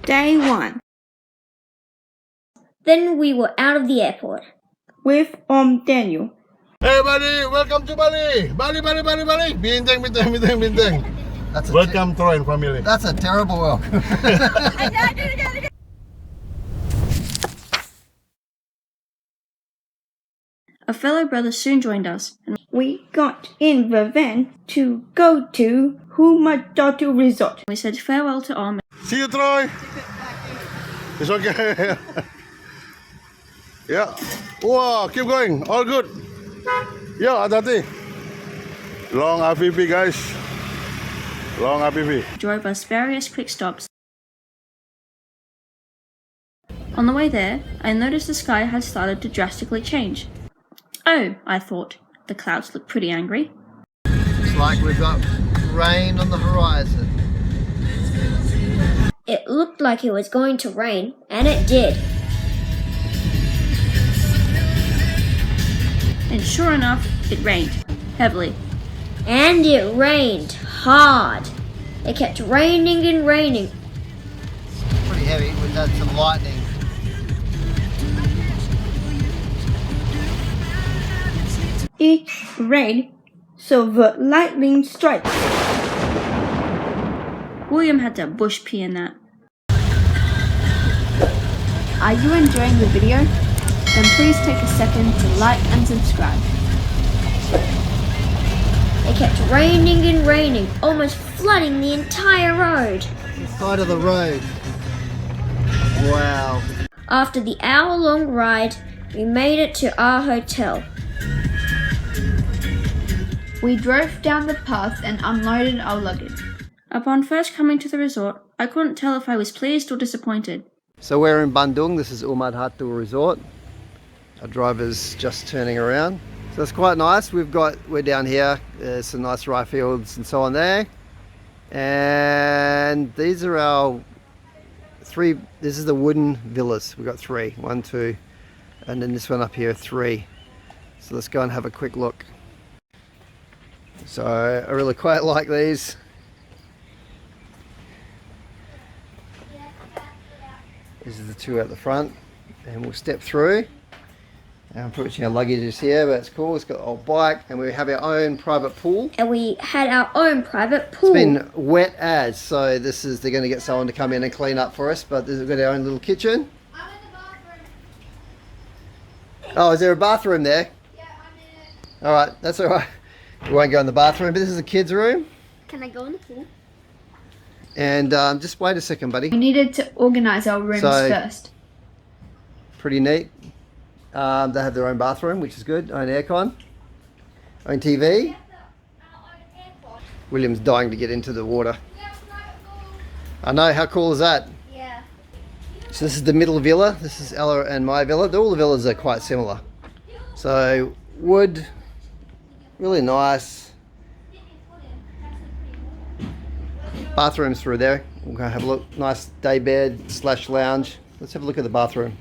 Day 1. Then we were out of the airport. With Daniel. Hey buddy, welcome to Bali. Bali. Bintang. Welcome Troy and family. That's a terrible welcome. A fellow brother soon joined us, and We got in the van to go to Umadhatu Resort. we said farewell to Om. See you, Troy. It's okay. Yeah. Wow, keep going. All good. Yeah, hati-hati. Long APP, guys. Long APP. Drove us various quick stops. On the way there, I noticed the sky had started to drastically change. Oh, I thought, the clouds look pretty angry. Looks like we've got rain on the horizon. It looked like it was going to rain, and it did. And sure enough, it rained, heavily. And it rained hard. It kept raining and raining. Pretty heavy. We've had some lightning. It rained, so the lightning strikes. William had to bush pee in that. Are you enjoying the video? Then please take a second to like and subscribe. It kept raining and raining, almost flooding the entire road. The side of the road. Wow. After the hour-long ride, we made it to our hotel. We drove down the path and unloaded our luggage. Upon first coming to the resort, I couldn't tell if I was pleased or disappointed. So we're in Bandung. This is Umadhatu Resort. Our driver's just turning around. So it's quite nice. We're down here. There's some nice rice fields and so on there. And these are our three. This is the wooden villas. We've got 3. 1, 2, and then this one up here, 3. So let's go and have a quick look. So I really quite like these. These are the 2 at the front, and we'll step through. And unfortunately our luggage is here, but it's cool. It's got an old bike, and we have our own private pool. And we had our own private pool. It's been wet as, so they're going to get someone to come in and clean up for us, but we've got our own little kitchen. I'm in the bathroom. Oh, is there a bathroom there? Yeah, I'm in it. Alright, that's alright. We won't go in the bathroom, but this is a kid's room. Can I go in the pool? And just wait a second, buddy. We needed to organise our rooms first. Pretty neat. They have their own bathroom, which is good. Own aircon. Own TV. William's dying to get into the water. I know, how cool is that? Yeah. So this is the middle villa. This is Ella and my villa. All the villas are quite similar. So wood, really nice. Bathrooms through there. We'll go have a look. Nice day bed / lounge. Let's have a look at the bathroom.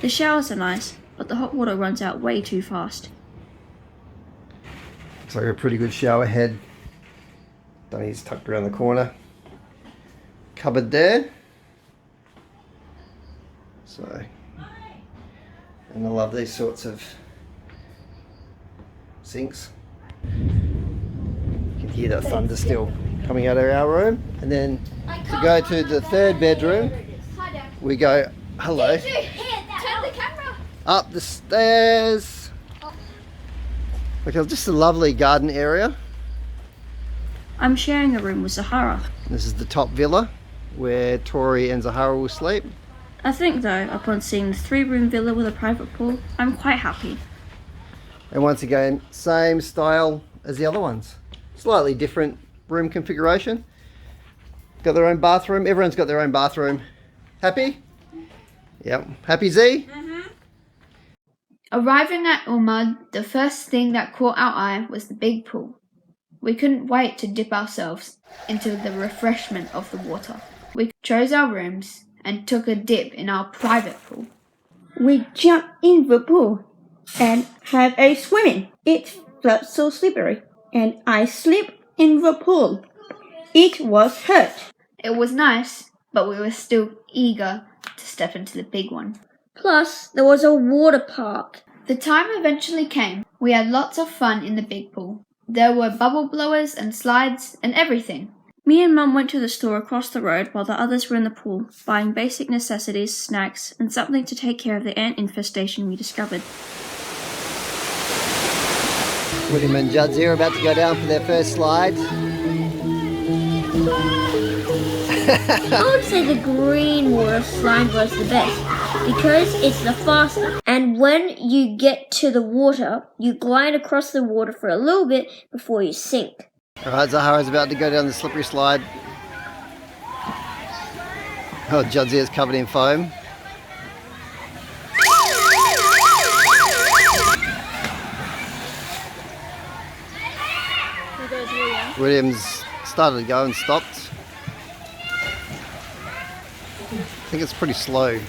The showers are nice, but the hot water runs out way too fast. Looks like a pretty good shower head. Dunny's tucked around the corner. Cupboard there. So, and I love these sorts of sinks. You can hear the thunder still coming out of our room. And then to go to the 3rd bedroom, we go, hello, Turn the camera. up the stairs. Okay, just a lovely garden area. I'm sharing a room with Zahara. This is the top villa where Tori and Zahara will sleep. I think though, upon seeing the 3-room villa with a private pool, I'm quite happy. And once again, same style as the other ones. Slightly different room configuration. Got their own bathroom. Everyone's got their own bathroom. Happy? Yep. Happy, Z? Arriving at Umad, the first thing that caught our eye was the big pool. We couldn't wait to dip ourselves into the refreshment of the water. We chose our rooms and took a dip in our private pool. We jumped in the pool and had a swimming. It felt so slippery, and I slipped in the pool. It was hurt. It was nice, but we were still eager to step into the big one. Plus, there was a water park. The time eventually came. We had lots of fun in the big pool. There were bubble blowers and slides and everything. Me and Mum went to the store across the road while the others were in the pool, buying basic necessities, snacks, and something to take care of the ant infestation we discovered. William and Judzy are about to go down for their first slide. I would say the green water slide was the best because it's the fastest. And when you get to the water, you glide across the water for a little bit before you sink. Alright, Zahara's about to go down the slippery slide. Oh, Judzy is covered in foam. William's started to go and stopped. I think it's pretty slow.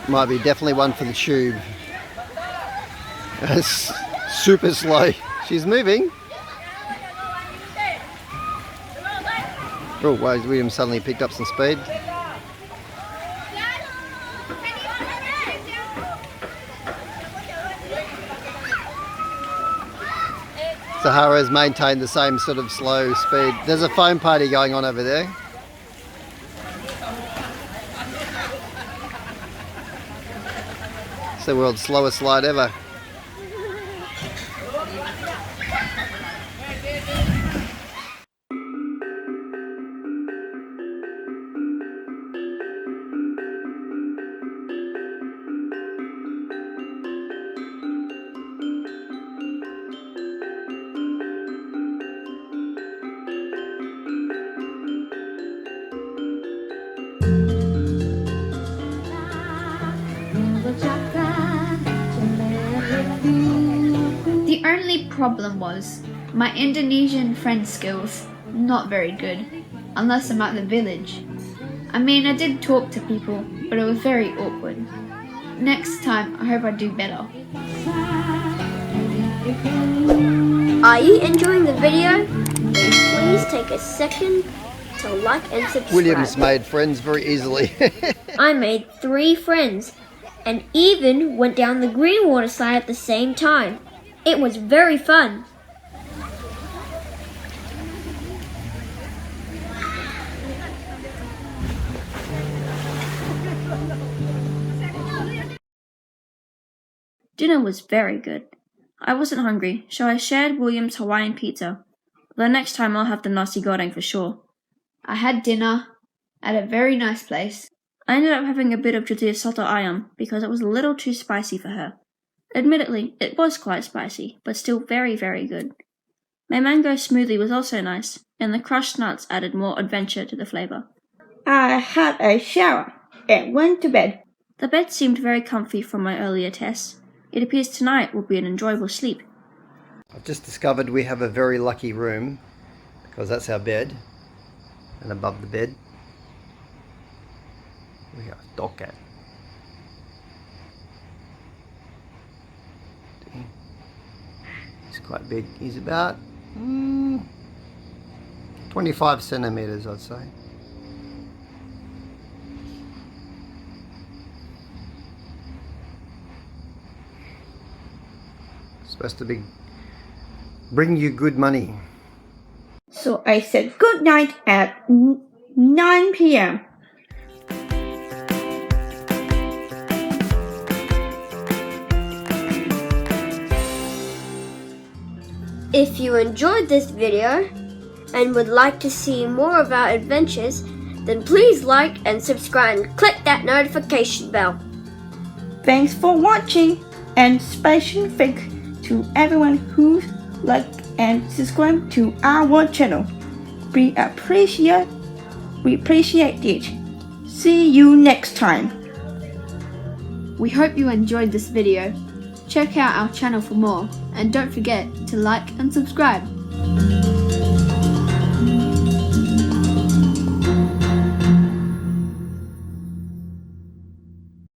Might be definitely one for the tube. It's super slow. She's moving. Oh, wow, William suddenly picked up some speed. Sahara's maintained the same sort of slow speed. There's a foam party going on over there. It's the world's slowest slide ever. The only problem was my Indonesian friend skills not very good, unless I'm at the village. I mean, I did talk to people, but it was very awkward. Next time, I hope I do better. Are you enjoying the video? Then please take a second to like and subscribe. William's made friends very easily. I made 3 friends and even went down the green water slide at the same time. It was very fun. Dinner was very good. I wasn't hungry, so I shared William's Hawaiian pizza. The next time I'll have the nasi goreng for sure. I had dinner at a very nice place. I ended up having a bit of Judith's soto ayam because it was a little too spicy for her. Admittedly, it was quite spicy, but still very, very good. My mango smoothie was also nice, and the crushed nuts added more adventure to the flavour. I had a shower and went to bed. The bed seemed very comfy from my earlier tests. It appears tonight will be an enjoyable sleep. I've just discovered we have a very lucky room because that's our bed, and above the bed we have a dog cat. He's quite big. He's about 25 centimeters, I'd say. Supposed to be bring you good money. So I said good night at 9 p.m. If you enjoyed this video and would like to see more of our adventures, then please like and subscribe and click that notification bell. Thanks for watching, and special thanks to everyone who liked and subscribed to our channel. We appreciate it. See you next time. We hope you enjoyed this video. Check out our channel for more, and don't forget to like and subscribe.